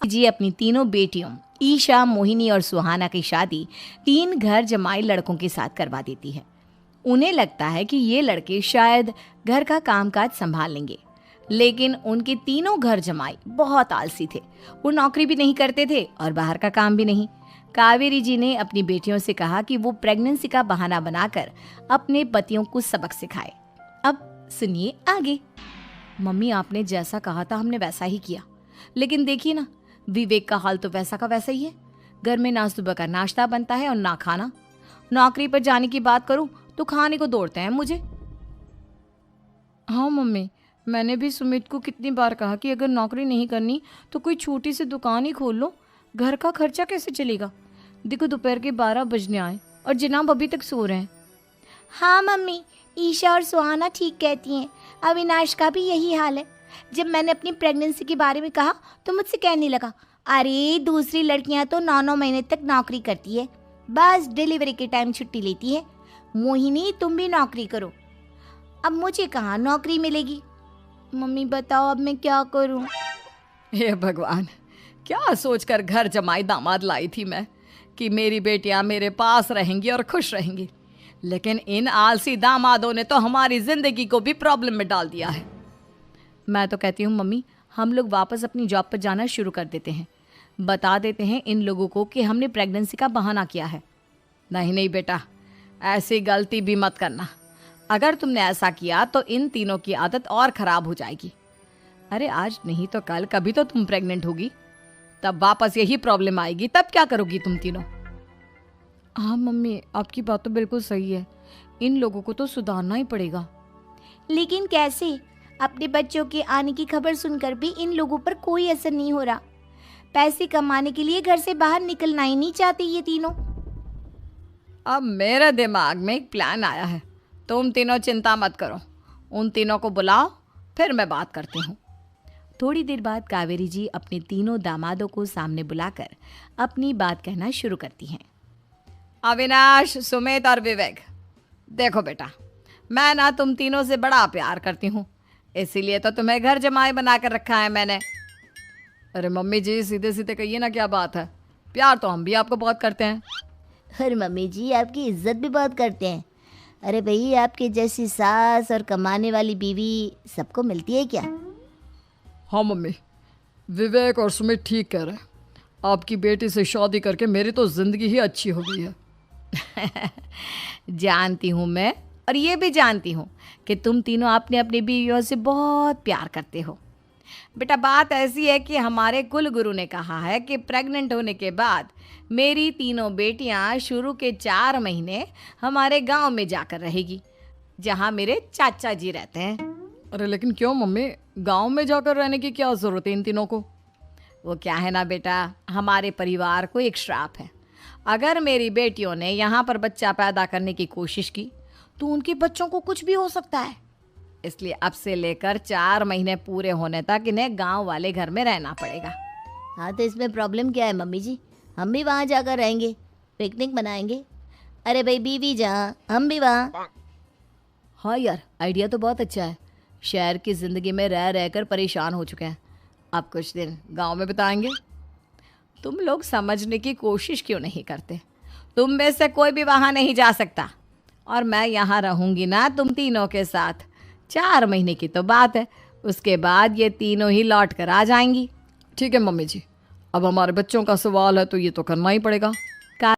जी अपनी तीनों बेटियों ईशा, मोहिनी और सुहाना की शादी 3 घर जमाई लड़कों के साथ करवा देती है। उन्हें लगता है कि ये लड़के शायद घर का कामकाज संभाल लेंगे, लेकिन उनके तीनों घर जमाई बहुत आलसी थे। वो नौकरी भी नहीं करते थे और बाहर का काम भी नहीं। कावेरी जी ने अपनी बेटियों से कहा कि वो प्रेगनेंसी का बहाना बनाकर अपने पतियों को सबक सिखाए। अब सुनिए आगे। मम्मी, आपने जैसा कहा था हमने वैसा ही किया, लेकिन देखिए ना, विवेक का हाल तो वैसा का वैसा ही है। घर में ना सुबह का नाश्ता बनता है और ना खाना। नौकरी पर जाने की बात करूं तो खाने को दौड़ते हैं मुझे। हाँ मम्मी, मैंने भी सुमित को कितनी बार कहा कि अगर नौकरी नहीं करनी तो कोई छोटी सी दुकान ही खोल लो, घर का खर्चा कैसे चलेगा। देखो दोपहर के 12 बजने आए और जनाब अभी तक सो रहे हैं। हाँ मम्मी, ईशा और सुहाना ठीक कहती हैं। अविनाश का भी यही हाल है। जब मैंने अपनी प्रेगनेंसी के बारे में कहा तो मुझसे कहने लगा, अरे दूसरी लड़कियां तो 9-9 महीने तक नौकरी करती है, बस डिलीवरी के टाइम छुट्टी लेती है। मोहिनी, तुम भी नौकरी करो। अब मुझे कहाँ नौकरी मिलेगी। मम्मी बताओ अब मैं क्या करूँ। हे भगवान, क्या सोचकर घर जमाई दामाद लाई थी मैं कि मेरी बेटियां मेरे पास रहेंगी और खुश रहेंगी, लेकिन इन आलसी दामादों ने तो हमारी जिंदगी को भी प्रॉब्लम में डाल दिया है। मैं तो कहती हूँ मम्मी, हम लोग वापस अपनी जॉब पर जाना शुरू कर देते हैं। बता देते हैं इन लोगों को कि हमने प्रेगनेंसी का बहाना किया है। नहीं नहीं बेटा, ऐसी गलती भी मत करना। अगर तुमने ऐसा किया तो इन तीनों की आदत और ख़राब हो जाएगी। अरे आज नहीं तो कल कभी तो तुम प्रेग्नेंट होगी, तब वापस यही प्रॉब्लम आएगी। तब क्या करोगी तुम तीनों। हाँ मम्मी, आपकी बात तो बिल्कुल सही है। इन लोगों को तो सुधारना ही पड़ेगा। लेकिन कैसे? अपने बच्चों के आने की खबर सुनकर भी इन लोगों पर कोई असर नहीं हो रहा। पैसे कमाने के लिए घर से बाहर निकलना ही नहीं चाहते ये तीनों। अब मेरे दिमाग में एक प्लान आया है। तुम तीनों चिंता मत करो, उन तीनों को बुलाओ, फिर मैं बात करती हूँ। थोड़ी देर बाद कावेरी जी अपने तीनों दामादों को सामने बुलाकर अपनी बात कहना शुरू करती हैं। अविनाश, सुमित और विवेक, देखो बेटा, मैं ना तुम तीनों से बड़ा प्यार करती हूँ, इसीलिए तो तुम्हें घर जमाई बना कर रखा है मैंने। अरे मम्मी जी, सीधे सीधे कहिए ना, क्या बात है। प्यार तो हम भी आपको बहुत करते हैं। अरे मम्मी जी, आपकी इज्जत भी बहुत करते हैं। अरे भाई, आपके जैसी सास और कमाने वाली बीवी सबको मिलती है क्या? हाँ मम्मी, विवेक और सुमित ठीक कह रहे हैं। आपकी बेटी से शादी करके मेरी तो ज़िंदगी ही अच्छी हो गई है। जानती हूँ मैं, और ये भी जानती हूँ कि तुम तीनों अपने अपनी बीवियों से बहुत प्यार करते हो। बेटा, बात ऐसी है कि हमारे कुल गुरु ने कहा है कि प्रेग्नेंट होने के बाद मेरी तीनों बेटियां शुरू के 4 महीने हमारे गांव में जाकर रहेगी, जहां मेरे चाचा जी रहते हैं। अरे लेकिन क्यों मम्मी, गांव में जाकर रहने की क्या ज़रूरत है इन तीनों को। वो क्या है ना बेटा, हमारे परिवार को एक श्राप है। अगर मेरी बेटियों ने यहाँ पर बच्चा पैदा करने की कोशिश की तो उनके बच्चों को कुछ भी हो सकता है। इसलिए अब से लेकर 4 महीने पूरे होने तक इन्हें गांव वाले घर में रहना पड़ेगा। हाँ तो इसमें प्रॉब्लम क्या है मम्मी जी? हम भी वहाँ जाकर रहेंगे, पिकनिक मनाएंगे। अरे भाई, बीवी जहाँ हम भी वहाँ। हाँ यार, आइडिया तो बहुत अच्छा है। शहर की ज़िंदगी में रह रहकर परेशान हो चुके हैं, अब कुछ दिन गांव में बिताएंगे। तुम लोग समझने की कोशिश क्यों नहीं करते। तुम में से कोई भी वहाँ नहीं जा सकता, और मैं यहाँ रहूँगी ना तुम तीनों के साथ। 4 महीने की तो बात है, उसके बाद ये तीनों ही लौट कर आ जाएंगी। ठीक है मम्मी जी, अब हमारे बच्चों का सवाल है तो ये तो करना ही पड़ेगा।